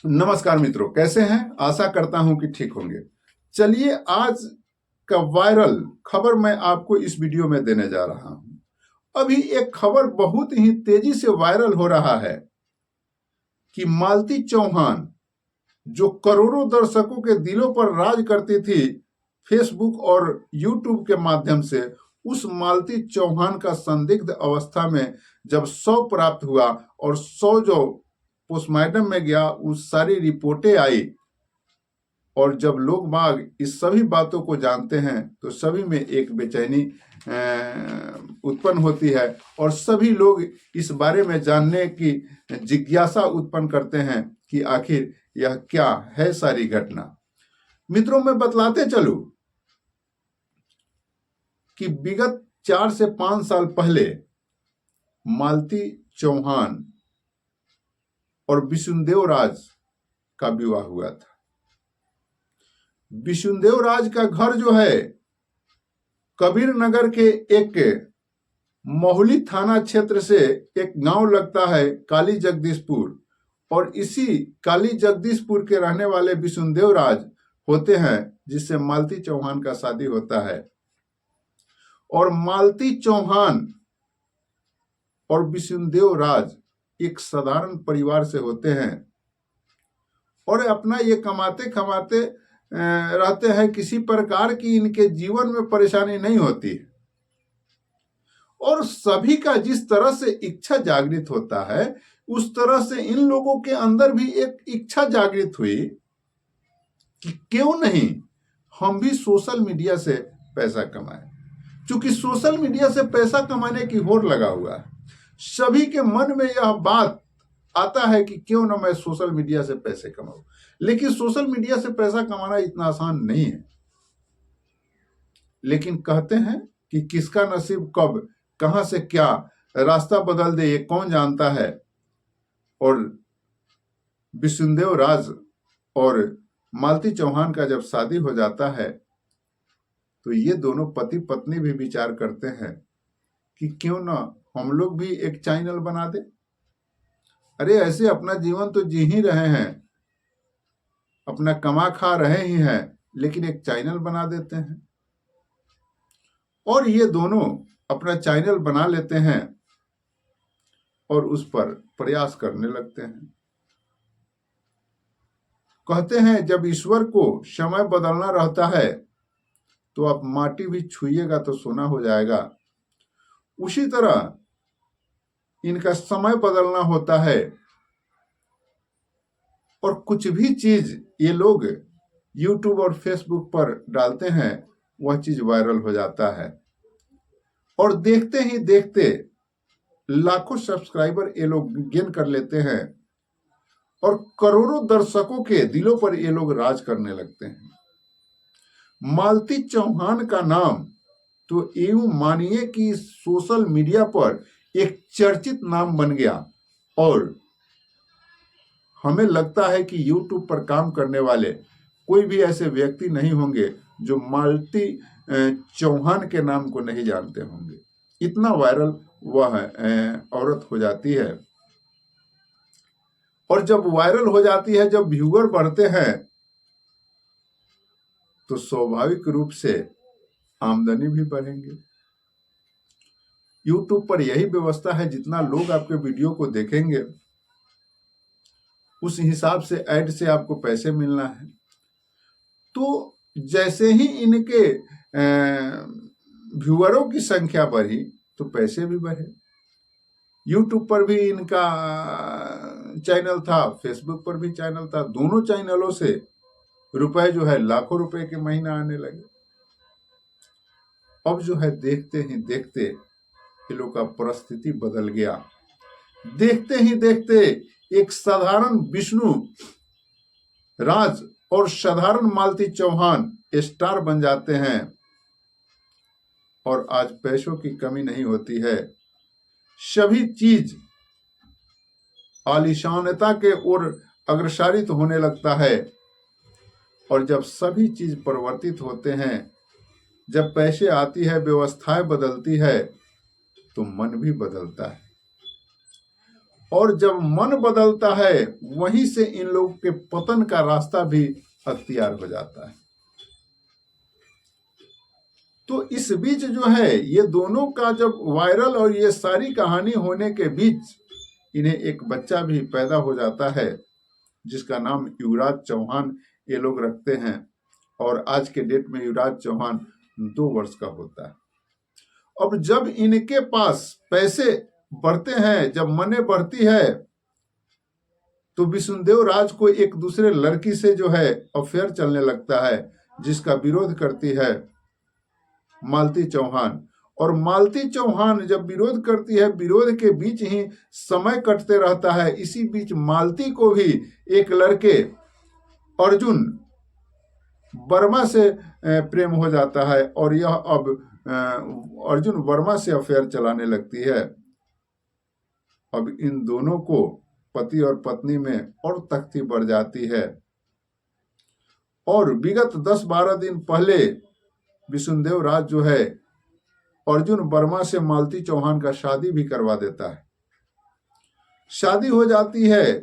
नमस्कार मित्रों, कैसे हैं? आशा करता हूं कि ठीक होंगे। चलिए, आज का वायरल खबर मैं आपको इस वीडियो में देने जा रहा हूं। अभी एक खबर बहुत ही तेजी से वायरल हो रहा है कि मालती चौहान, जो करोड़ों दर्शकों के दिलों पर राज करती थी फेसबुक और यूट्यूब के माध्यम से, उस मालती चौहान का संदिग्ध अवस्था में जब शव प्राप्त हुआ और शव जो पोस्टमार्टम में गया, उस सारी रिपोर्टें आई और जब लोग बाग इस सभी बातों को जानते हैं तो सभी में एक बेचैनी उत्पन्न होती है और सभी लोग इस बारे में जानने की जिज्ञासा उत्पन्न करते हैं कि आखिर यह क्या है सारी घटना। मित्रों, मैं बतलाते चलूं कि विगत 4 से 5 साल पहले मालती चौहान और विष्णुदेव राज का विवाह हुआ था। विष्णुदेव राज का घर जो है कबीर नगर के एक मोहली थाना क्षेत्र से एक गांव लगता है काली जगदीशपुर, और इसी काली जगदीशपुर के रहने वाले विष्णुदेव राज होते हैं जिससे मालती चौहान का शादी होता है। और मालती चौहान और विष्णुदेव राज एक साधारण परिवार से होते हैं और अपना ये कमाते कमाते रहते हैं। किसी प्रकार की इनके जीवन में परेशानी नहीं होती है और सभी का जिस तरह से इच्छा जागृत होता है उस तरह से इन लोगों के अंदर भी एक इच्छा जागृत हुई कि क्यों नहीं हम भी सोशल मीडिया से पैसा कमाएं। चूंकि सोशल मीडिया से पैसा कमाने की होड़ लगा हुआ है, सभी के मन में यह बात आता है कि क्यों ना मैं सोशल मीडिया से पैसे कमाऊं। लेकिन सोशल मीडिया से पैसा कमाना इतना आसान नहीं है। लेकिन कहते हैं कि किसका नसीब कब कहां से क्या रास्ता बदल दे ये कौन जानता है। और विष्णुदेव राज और मालती चौहान का जब शादी हो जाता है तो ये दोनों पति पत्नी भी विचार करते हैं कि क्यों ना हम लोग भी एक चैनल बना दे। अरे ऐसे अपना जीवन तो जी ही रहे हैं, अपना कमा खा रहे ही हैं, लेकिन एक चैनल बना देते हैं। और ये दोनों अपना चैनल बना लेते हैं और उस पर प्रयास करने लगते हैं। कहते हैं जब ईश्वर को समय बदलना रहता है तो आप माटी भी छुइएगा तो सोना हो जाएगा। उसी तरह इनका समय बदलना होता है और कुछ भी चीज ये लोग यूट्यूब और फेसबुक पर डालते हैं वह चीज वायरल हो जाता है और देखते ही देखते लाखों सब्सक्राइबर ये लोग गेन कर लेते हैं और करोड़ों दर्शकों के दिलों पर ये लोग राज करने लगते हैं। मालती चौहान का नाम तो यूं मानिए कि सोशल मीडिया पर एक चर्चित नाम बन गया और हमें लगता है कि यूट्यूब पर काम करने वाले कोई भी ऐसे व्यक्ति नहीं होंगे जो मालती चौहान के नाम को नहीं जानते होंगे। इतना वायरल वह औरत हो जाती है और जब वायरल हो जाती है, जब व्यूअर बढ़ते हैं तो स्वाभाविक रूप से आमदनी भी बढ़ेंगे। यूट्यूब पर यही व्यवस्था है, जितना लोग आपके वीडियो को देखेंगे उस हिसाब से ऐड से आपको पैसे मिलना है। तो जैसे ही इनके व्यूअरों की संख्या बढ़ी तो पैसे भी बढ़े। यूट्यूब पर भी इनका चैनल था, फेसबुक पर भी चैनल था, दोनों चैनलों से रुपए जो है लाखों रुपए के महीना आने लगे। अब जो है देखते ही देखते ये लोग का परिस्थिति बदल गया। देखते ही देखते एक साधारण विष्णु राज और साधारण मालती चौहान स्टार बन जाते हैं और आज पैसों की कमी नहीं होती है। सभी चीज आलिशानता के ओर अग्रसरित होने लगता है और जब सभी चीज परिवर्तित होते हैं, जब पैसे आती है, व्यवस्थाएं बदलती है तो मन भी बदलता है। और जब मन बदलता है वहीं से इन लोगों के पतन का रास्ता भी अख्तियार हो जाता है। तो इस बीच जो है ये दोनों का जब वायरल और ये सारी कहानी होने के बीच इन्हें एक बच्चा भी पैदा हो जाता है जिसका नाम युवराज चौहान ये लोग रखते हैं। और आज के डेट में युवराज चौहान 2 वर्ष का होता है। अब जब इनके पास पैसे बढ़ते हैं, जब मने बढ़ती है, तो विष्णुदेव राज को एक दूसरे लड़की से जो है अफेयर चलने लगता है जिसका विरोध करती है मालती चौहान। और मालती चौहान जब विरोध करती है, विरोध के बीच ही समय कटते रहता है। इसी बीच मालती को भी एक लड़के अर्जुन वर्मा से प्रेम हो जाता है और यह अब अर्जुन वर्मा से अफेयर चलाने लगती है। अब इन दोनों को पति और पत्नी में और तख्ती बढ़ जाती है। और विगत 10-12 दिन पहले विष्णुदेव राज जो है अर्जुन वर्मा से मालती चौहान का शादी भी करवा देता है। शादी हो जाती है,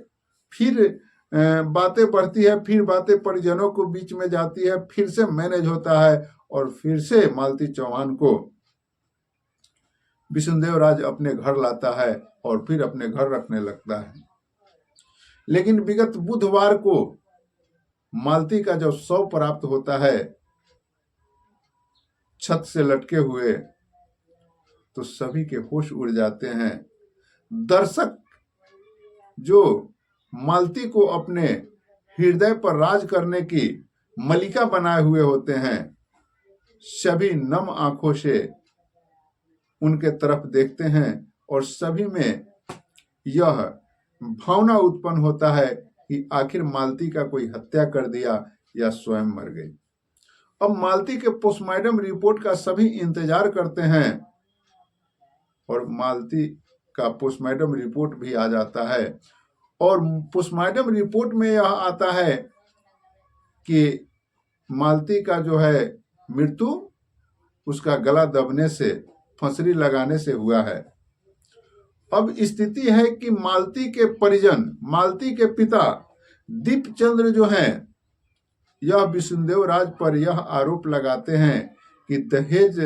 फिर बातें बढ़ती है, फिर बातें परिजनों को बीच में जाती है, फिर से मैनेज होता है और फिर से मालती चौहान को विष्णुदेव राज अपने घर लाता है और फिर अपने घर रखने लगता है। लेकिन विगत बुधवार को मालती का जब शव प्राप्त होता है छत से लटके हुए, तो सभी के होश उड़ जाते हैं। दर्शक जो मालती को अपने हृदय पर राज करने की मलिका बनाए हुए होते हैं, सभी नम आंखों से उनके तरफ देखते हैं और सभी में यह भावना उत्पन्न होता है कि आखिर मालती का कोई हत्या कर दिया या स्वयं मर गई। अब मालती के पोस्टमार्टम रिपोर्ट का सभी इंतजार करते हैं और मालती का पोस्टमार्टम रिपोर्ट भी आ जाता है। और पोस्टमार्टम रिपोर्ट में यह आता है कि मालती का जो है मृत्यु उसका गला दबने से, फंसरी लगाने से हुआ है। अब स्थिति है कि मालती के परिजन, मालती के पिता दीपचंद्र जो हैं, यह विष्णुदेव राज पर यह आरोप लगाते हैं कि दहेज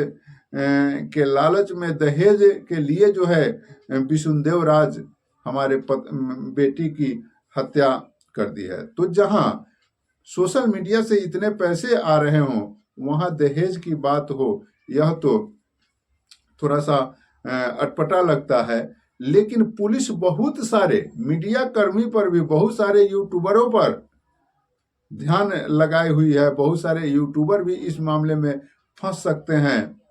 के लालच में, दहेज के लिए जो है विष्णुदेव राज हमारे बेटी की हत्या कर दी है। तो जहां सोशल मीडिया से इतने पैसे आ रहे हों वहां दहेज की बात हो, यह तो थोड़ा सा अटपटा लगता है। लेकिन पुलिस बहुत सारे मीडिया कर्मी पर भी, बहुत सारे यूट्यूबरों पर ध्यान लगाई हुई है। बहुत सारे यूट्यूबर भी इस मामले में फंस सकते हैं।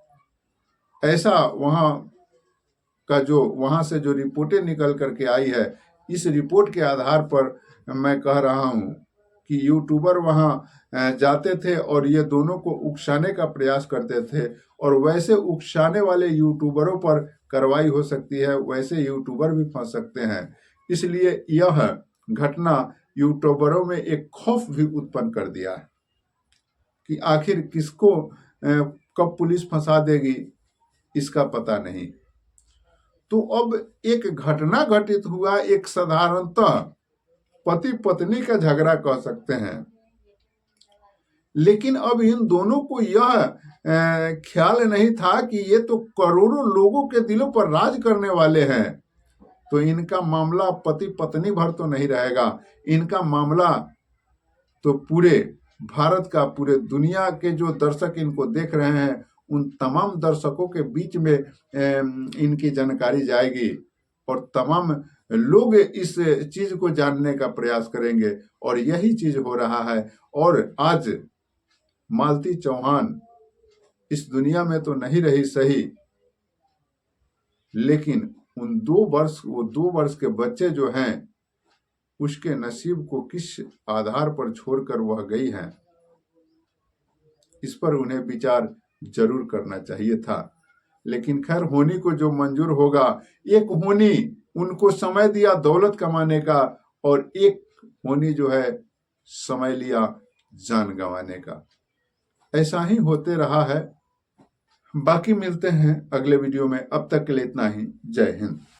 ऐसा वहां का जो वहां से जो रिपोर्टें निकल करके आई है, इस रिपोर्ट के आधार पर मैं कह रहा हूं कि यूट्यूबर वहां जाते थे और ये दोनों को उकसाने का प्रयास करते थे। और वैसे उकसाने वाले यूट्यूबरों पर कार्रवाई हो सकती है, वैसे यूट्यूबर भी फंस सकते हैं। इसलिए यह घटना यूट्यूबरों में एक खौफ भी उत्पन्न कर दिया है कि आखिर किसको कब पुलिस फंसा देगी, इसका पता नहीं। तो अब एक घटना घटित हुआ, एक साधारणतः पति पत्नी का झगड़ा कह सकते हैं। लेकिन अब इन दोनों को यह ख्याल नहीं था कि ये तो करोड़ों लोगों के दिलों पर राज करने वाले हैं। तो इनका मामला पति पत्नी भर तो नहीं रहेगा, इनका मामला तो पूरे भारत का, पूरे दुनिया के जो दर्शक इनको देख रहे हैं उन तमाम दर्शकों के बीच में इनकी जानकारी जाएगी और तमाम लोग इस चीज को जानने का प्रयास करेंगे। और यही चीज हो रहा है। और आज मालती चौहान इस दुनिया में तो नहीं रही सही, लेकिन उन 2 वर्ष के बच्चे जो हैं उसके नसीब को किस आधार पर छोड़कर वह गई हैं, इस पर उन्हें विचार जरूर करना चाहिए था। लेकिन खैर, होनी को जो मंजूर होगा। एक होनी उनको समय दिया दौलत कमाने का और एक होनी जो है समय लिया जान गंवाने का। ऐसा ही होते रहा है। बाकी मिलते हैं अगले वीडियो में। अब तक के लिए इतना ही। जय हिंद।